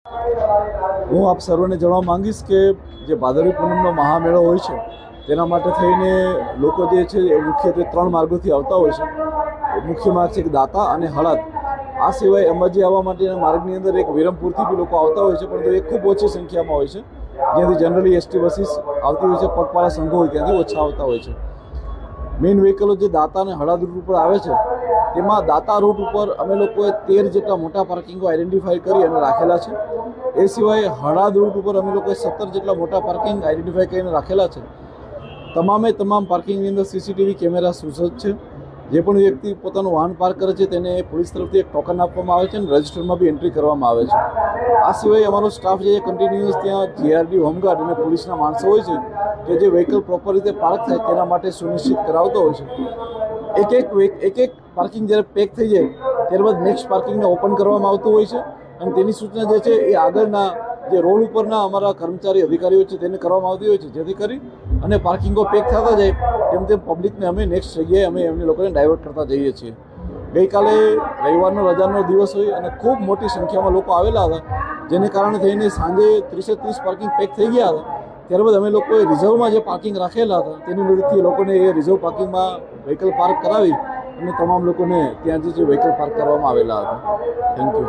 હું આપ સર્વને જણાવવા માંગીશ કે જે ભાદરવી પૂનમનો મહામેળો હોય છે તેના માટે થઈને લોકો જે છે એ મુખ્યત્વે 3 માર્ગોથી આવતા હોય છે. મુખ્ય માર્ગ છે કે દાતા અને હળદ. આ સિવાય અંબાજી આવવા માટેના માર્ગની અંદર એક વિરમપુરથી બી લોકો આવતા હોય છે, પરંતુ એ ખૂબ ઓછી સંખ્યામાં હોય છે. જ્યાંથી જનરલી એસટી બસીસ આવતી હોય છે, પગપાળા સંઘો હોય ત્યાંથી ઓછા આવતા હોય છે. મેઇન વ્હીકલો જે દાતા અને હળદ રૂટ ઉપર આવે છે તેમાં દાતા રૂટ ઉપર અમે લોકોએ 13 જેટલા મોટા પાર્કિંગો આઈડેન્ટિફાઈ કરી અને રાખેલા છે. એ સિવાય હળદ રૂટ ઉપર અમે લોકોએ 17 જેટલા મોટા પાર્કિંગ આઈડેન્ટિફાઈ કરીને રાખેલા છે. તમામ પાર્કિંગની અંદર સીસીટીવી કેમેરા સુસજ્જ છે. જે પણ વ્યક્તિ પોતાનું વાહન પાર્ક કરે છે તેને પોલીસ તરફથી એક ટોકન આપવામાં આવે છે અને રજિસ્ટરમાં બી એન્ટ્રી કરવામાં આવે છે. આ સિવાય અમારો સ્ટાફ જે કન્ટિન્યુઅસ ત્યાં જીઆરડી હોમગાર્ડ અને પોલીસના માણસો હોય છે કે જે વ્હીકલ પ્રોપર રીતે પાર્ક થાય તેના માટે સુનિશ્ચિત કરાવતો હોય છે. એક પાર્કિંગ જ્યારે પેક થઈ જાય ત્યારબાદ નેક્સ્ટ પાર્કિંગને ઓપન કરવામાં આવતું હોય છે અને તેની સૂચના જે છે એ આગળના જે રોડ ઉપરના અમારા કર્મચારી અધિકારીઓ છે તેને કરવામાં આવતી હોય છે, જેથી કરી અને પાર્કિંગો પેક થતા જાય તેમ પબ્લિકને અમે નેક્સ્ટ જગ્યાએ અમે એમને લોકોને ડાયવર્ટ કરતા જઈએ છીએ. ગઈકાલે રવિવારનો રજાનો દિવસ હોય અને ખૂબ મોટી સંખ્યામાં લોકો આવેલા હતા, જેને કારણે થઈને સાંજે 30 પાર્કિંગ પેક થઈ ગયા હતા. ત્યારબાદ અમે લોકોએ રિઝર્વમાં જે પાર્કિંગ રાખેલા હતા તેની મદદથી લોકોને એ રિઝર્વ પાર્કિંગમાં વ્હીકલ પાર્ક કરાવી અને તમામ લોકોને ત્યાં જે વ્હીકલ પાર્ક કરવામાં આવેલા હતા. Thank you.